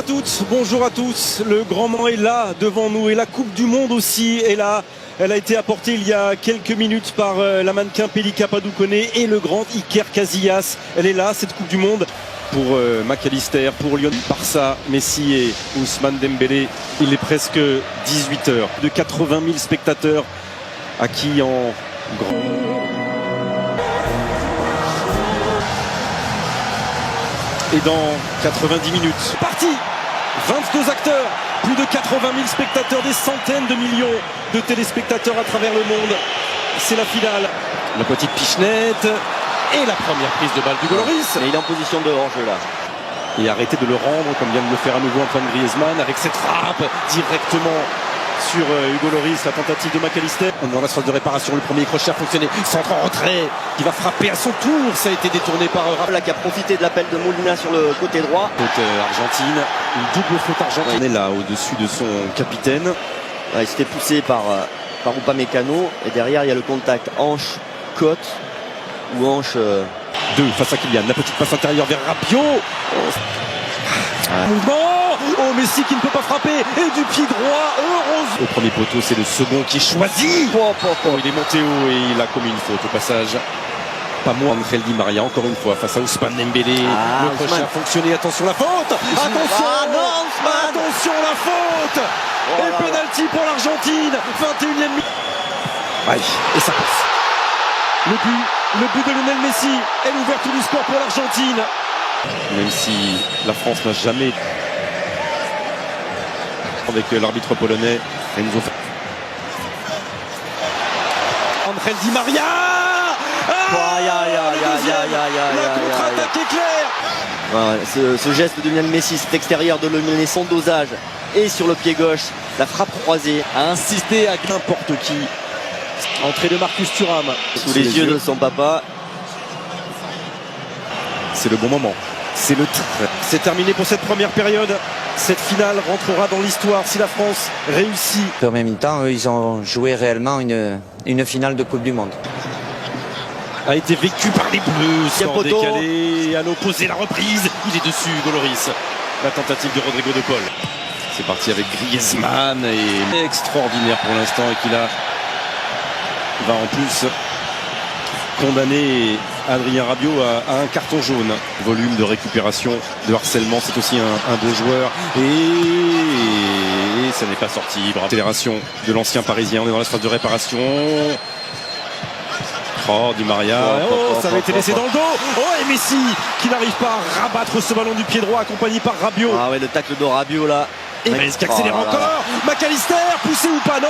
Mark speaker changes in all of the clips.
Speaker 1: toutes, bonjour à tous. Le grand moment est là devant nous et la Coupe du Monde aussi est là. Elle a été apportée il y a quelques minutes par la mannequin Pelika Padukoné et le grand Iker Casillas. Elle est là, cette Coupe du Monde. Pour McAllister, pour Lyon, Barça, Messi et Ousmane Dembélé. Il est presque 18h. De 80 000 spectateurs acquis en grand. Et dans 90 minutes, parti 22 acteurs, plus de 80 000 spectateurs, des centaines de millions de téléspectateurs à travers le monde. C'est la finale. La petite pichenette et la première prise de balle du Lloris.
Speaker 2: Et il est en position de hors-jeu là.
Speaker 1: Et arrêtez de le rendre comme vient de le faire à nouveau Antoine Griezmann avec cette frappe directement sur Hugo Lloris, la tentative de McAllister. On est dans la phase de réparation, le premier crochet a fonctionné, centre en retrait, qui va frapper à son tour, ça a été détourné par
Speaker 2: là qui a profité de l'appel de Molina sur le côté droit.
Speaker 1: Faute argentine, une double faute argentine. On est là au-dessus de son capitaine.
Speaker 2: Ouais, il s'était poussé par Upamecano et derrière il y a le contact hanche-côte ou hanche...
Speaker 1: 2 face à Kylian, la petite passe intérieure vers Rabiot. Mouvement. Oh, Messi qui ne peut pas frapper et du pied droit, heureuse. Au premier poteau, c'est le second qui est choisi. Il est monté haut et il a commis une faute au passage. Pas moins Angel Di Maria, encore une fois, face à Ousmane Dembélé. Le crochet a fonctionné, attention la faute. Attention la faute. Et penalty pour l'Argentine, 21e minute. Et ça passe. Le but de Lionel Messi est l'ouverture du score pour l'Argentine. Même si la France n'a jamais, avec l'arbitre polonais Enzo. Angel Di Maria. La contre-attaque éclair.
Speaker 2: Ce geste de Lionel Messi, cet extérieur de Lionel Messi, son dosage et sur le pied gauche, la frappe croisée,
Speaker 1: a insisté à n'importe qui. Entrée de Marcus Thuram
Speaker 2: sous les yeux de son papa.
Speaker 1: C'est le bon moment. C'est terminé pour cette première période. Cette finale rentrera dans l'histoire si la France réussit.
Speaker 3: En même temps, eux, ils ont joué réellement une finale de Coupe du Monde.
Speaker 1: A été vécu par les Bleus, sans décalé, à l'opposé la reprise. Il est dessus, Hugo Lloris. La tentative de Rodrigo de Paul. C'est parti avec Griezmann et extraordinaire pour l'instant et qu'il va en plus condamner Adrien Rabiot à un carton jaune. Volume de récupération, de harcèlement, c'est aussi un beau joueur. Et ça n'est pas sorti. Accélération de l'ancien Parisien, on est dans la phase de réparation. Oh, Di Maria, ça avait été laissé dans le dos. Oh, et Messi qui n'arrive pas à rabattre ce ballon du pied droit accompagné par Rabiot.
Speaker 2: Ah ouais, le tacle de Rabiot là.
Speaker 1: Et qui accélère encore. McAllister, poussé ou pas, non?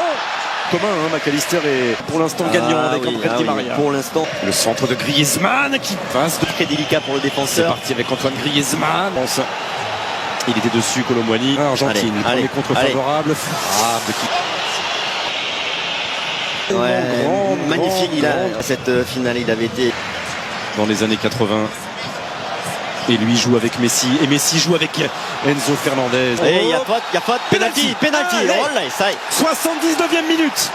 Speaker 1: Commun, McAllister est pour l'instant gagnant avec Angel Di Maria.
Speaker 2: Pour l'instant.
Speaker 1: Le centre de Griezmann qui passe
Speaker 2: très délicat pour le défenseur.
Speaker 1: C'est parti avec Antoine Griezmann. Il était dessus, Colomboigny. Argentine, premier contre favorable.
Speaker 2: Magnifique, cette finale, il avait été
Speaker 1: dans les années 80. Et lui joue avec Messi. Et Messi joue avec Enzo Fernandez.
Speaker 2: Et il y a faute, penalty.
Speaker 1: 79e minute.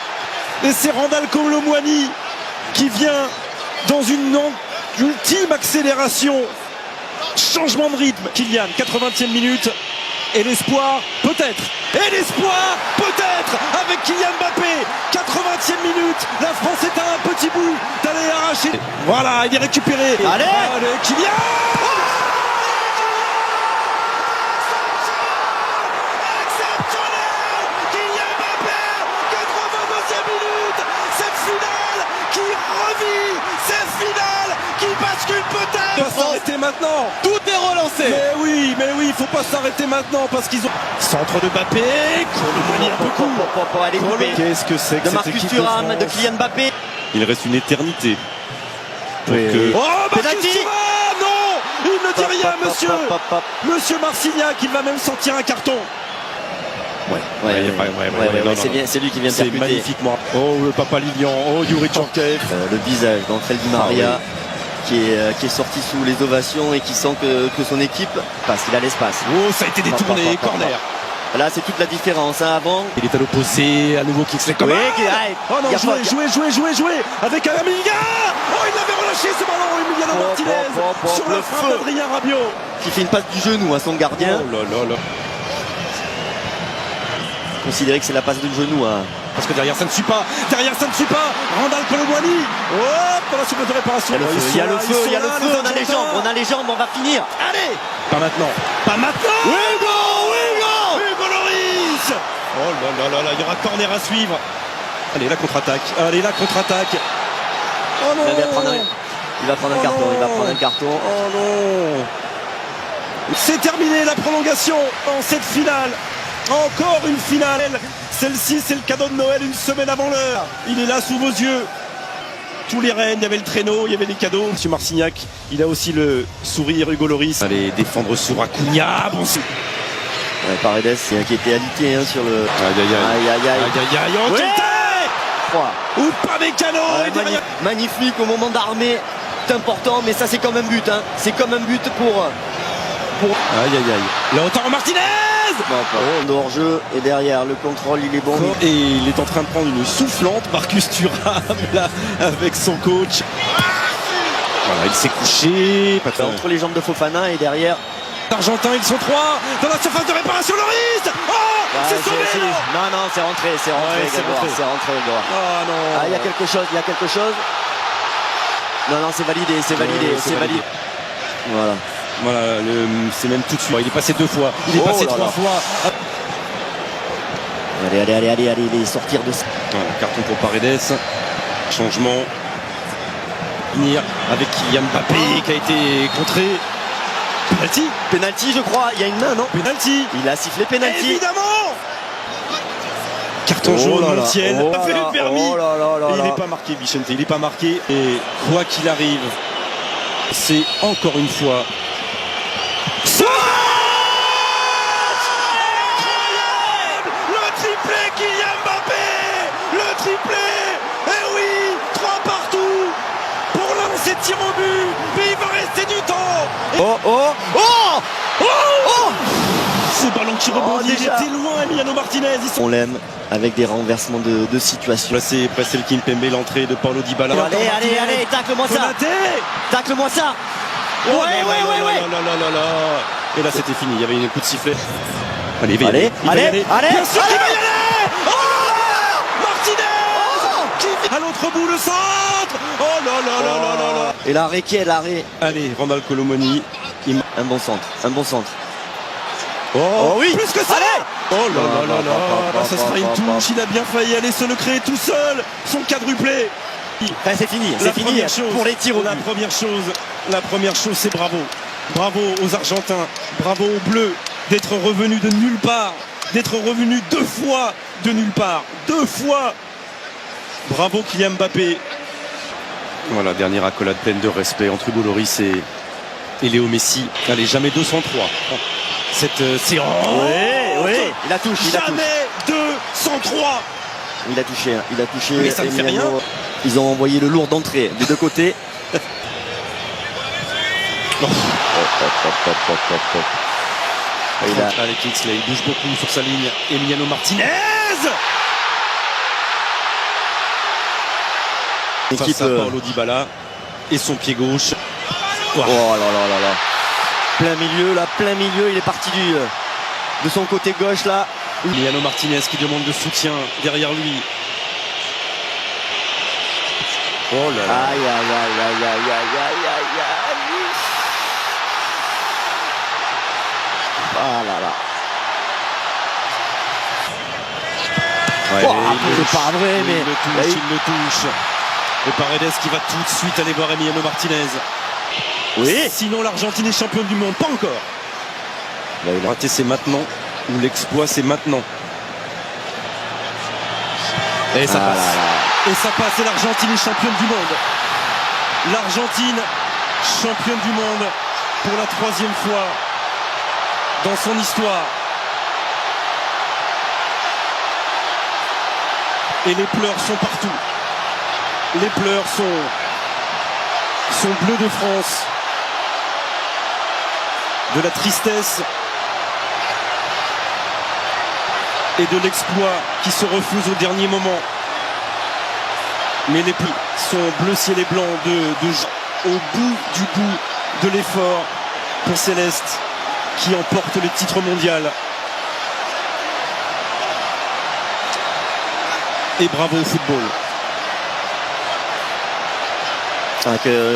Speaker 1: Et c'est Randal Colomboigny qui vient dans une ultime accélération. Changement de rythme. Kylian, 80e minute. Et l'espoir, peut-être. Avec Kylian Mbappé. 80e minute. La France est à un petit bout d'aller arracher. Voilà, il est récupéré.
Speaker 2: Allez,
Speaker 1: Kylian. Bascule peut-être. Il faut pas s'arrêter maintenant.
Speaker 2: Tout est relancé.
Speaker 1: Mais oui, il faut pas s'arrêter maintenant parce qu'ils ont. Centre de Mbappé. Colomboigny un peu court. Qu'est-ce que c'est que
Speaker 2: de Marcus Thuram, de Kylian Mbappé.
Speaker 1: Il reste une éternité. Oh, Marcus Thuram, non. Il ne dit rien, monsieur. Monsieur Marcignac, il va même sortir un carton.
Speaker 2: C'est lui qui vient de percuter.
Speaker 1: Magnifiquement. Oh, le papa Lilian. Oh, Youri Tchorkaeff.
Speaker 2: Le visage d'Angel Di Maria. Qui est sorti sous les ovations et qui sent que son équipe passe, il a l'espace.
Speaker 1: Oh, ça a été détourné, corner.
Speaker 2: Là, c'est toute la différence. Avant,
Speaker 1: il est à l'opposé, à nouveau Kingsley Coman. Oh non, jouer avec Amiga. Oh, il l'avait relâché ce ballon, Emiliano Martinez sur le frein d'Adrien Rabiot.
Speaker 2: Qui fait une passe du genou à son gardien.
Speaker 1: Oh là là là.
Speaker 2: considérer que c'est la passe de genou. Hein.
Speaker 1: Parce que derrière ça ne suit pas. Derrière ça ne suit pas. Randal Colomwani. Hop, pour la surface de réparation.
Speaker 2: Il y a le feu, il y a le feu. On a les jambes, on va finir. Allez.
Speaker 1: Pas maintenant. Pas maintenant.
Speaker 2: Hugo
Speaker 1: Lloris. Oh là là là là, il y aura corner à suivre. Allez, la contre-attaque. Oh non.
Speaker 2: Il va prendre un carton.
Speaker 1: Oh non. C'est terminé la prolongation en cette finale. Encore une finale. Celle-ci, c'est le cadeau de Noël une semaine avant l'heure. Il est là sous vos yeux. Tous les rênes, il y avait le traîneau, il y avait les cadeaux. Monsieur Marcignac, il a aussi le sourire. Hugo Lloris. Allez défendre sur Acuna. Bon,
Speaker 2: ouais, Paredes, qui était alité hein, sur le.
Speaker 1: Aïe. Ou pas Mécano.
Speaker 2: Magnifique au moment d'armer. C'est important, mais ça c'est comme un but. Hein. C'est comme un but pour.
Speaker 1: Aïe. Lautaro Martinez.
Speaker 2: Bon, hors-jeu et derrière le contrôle il est bon.
Speaker 1: Et il est en train de prendre une soufflante. Marcus Thuram là avec son coach. Voilà, il s'est couché.
Speaker 2: Entre les jambes de Fofana et derrière.
Speaker 1: Argentin, ils sont trois dans la surface de réparation. Lloris. Oh, c'est sauvé.
Speaker 2: Non, c'est rentré. C'est rentré.
Speaker 1: Ah non.
Speaker 2: Il y a quelque chose. Non, c'est validé. Voilà,
Speaker 1: c'est même tout de suite. Il est passé 2 fois. Il est passé 3 fois.
Speaker 2: Allez, sortir de ça.
Speaker 1: Voilà, carton pour Paredes. Changement. Finir avec Kylian Mbappé qui a été contré.
Speaker 2: Penalty, je crois. Il y a une main, non?
Speaker 1: Penalty.
Speaker 2: Il a sifflé penalty.
Speaker 1: Évidemment. Carton jaune, Montiel. A fait le permis. Il n'est pas marqué, Vicente. Il n'est pas marqué. Et quoi qu'il arrive, c'est encore une fois. Le triplé Kylian Mbappé. Le triplé. Eh oui, 3 partout. Pour lancer tir au but. Mais il va rester du temps. Ce ballon qui rebondit, il était loin, Emiliano Martinez.
Speaker 2: On l'aime avec des renversements de situation.
Speaker 1: Là c'est Prestel Kimpembe, l'entrée de Paulo Dybala.
Speaker 2: Allez, tacle-moi ça. Ouais.
Speaker 1: Et là c'était fini, il y avait une coup de sifflet. Allez.
Speaker 2: Bien sûr qu'il va y aller.
Speaker 1: Martinez. À l'autre bout, le centre. Oh là.
Speaker 2: Et l'arrêt qui est l'arrêt.
Speaker 1: Allez, Randal Colomwani.
Speaker 2: Un bon centre.
Speaker 1: Oh
Speaker 2: oui,
Speaker 1: plus que ça.
Speaker 2: Allez.
Speaker 1: Oh là, ça sera une touche. Il a bien failli aller se le créer tout seul. Son quadruplé.
Speaker 2: C'est fini pour les tirs au but.
Speaker 1: La première chose, c'est bravo aux Argentins, bravo aux Bleus d'être revenus de nulle part, d'être revenus 2 fois de nulle part, 2 fois. Bravo Kylian Mbappé. Voilà, dernière accolade pleine de respect entre Hugo Lloris et Léo Messi. Allez, jamais 203. Cette séance.
Speaker 2: Oui, il a touché.
Speaker 1: Jamais 203.
Speaker 2: Il a touché.
Speaker 1: Mais ça ne fait rien.
Speaker 2: Ils ont envoyé le lourd d'entrée des 2 côtés.
Speaker 1: Allez, Kingsley, il bouge beaucoup sur sa ligne. Emiliano Martinez. Face à Paulo Dybala et son pied gauche.
Speaker 2: Oh là. Plein milieu, il est parti de son côté gauche là.
Speaker 1: Emiliano Martinez qui demande de soutien derrière lui. Oh là là.
Speaker 2: Aïe. Ah là là. C'est pas vrai, mais
Speaker 1: il le touche. Et Paredes qui va tout de suite aller voir Emiliano Martinez.
Speaker 2: Oui.
Speaker 1: Sinon l'Argentine est championne du monde, pas encore. Le raté c'est maintenant, ou l'exploit c'est maintenant. Et ça passe. Et ça passe, et l'Argentine est championne du monde. L'Argentine, championne du monde pour la 3e fois dans son histoire. Et les pleurs sont partout. Les pleurs sont bleus de France. De la tristesse et de l'exploit qui se refuse au dernier moment. Mais les plis sont bleu ciel et blanc au bout de l'effort pour Céleste qui emporte le titre mondial. et bravo au football.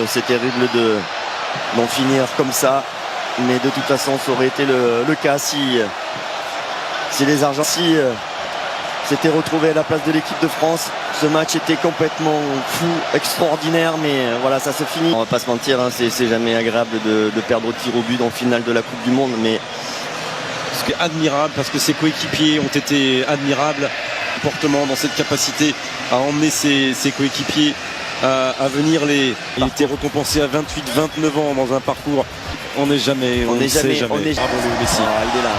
Speaker 2: C'est terrible d'en finir comme ça, mais de toute façon ça aurait été le cas si les Argentins s'étaient retrouvés à la place de l'équipe de France. Ce match était complètement fou, extraordinaire, mais voilà, ça se finit. On va pas se mentir, hein, c'est jamais agréable de perdre au tir au but en finale de la Coupe du Monde, mais
Speaker 1: Ce qui est admirable, parce que ses coéquipiers ont été admirables fortement dans cette capacité à emmener ses coéquipiers à venir il était récompensé à 28-29 ans dans un parcours. On n'est jamais, on ne sait jamais. Bravo Léo Messi.
Speaker 2: Il est là,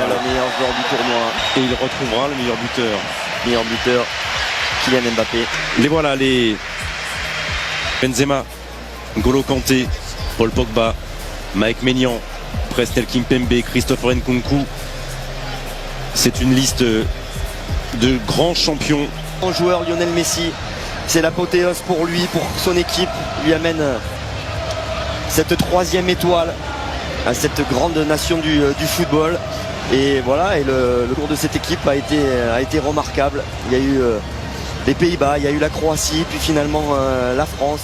Speaker 2: le meilleur joueur du tournoi.
Speaker 1: Et il retrouvera le meilleur buteur.
Speaker 2: Meilleur buteur, Kylian Mbappé.
Speaker 1: Les voilà, les Benzema, N'Golo Kanté, Paul Pogba, Mike Maignan, Presnel Kimpembe, Christopher Nkunku. C'est une liste de grands champions.
Speaker 2: Grand joueur Lionel Messi, c'est l'apothéose pour lui, pour son équipe. Il lui amène cette 3e étoile à cette grande nation du football. Et voilà, et le cours de cette équipe a été remarquable. Il y a eu les Pays-Bas, il y a eu la Croatie, puis finalement la France.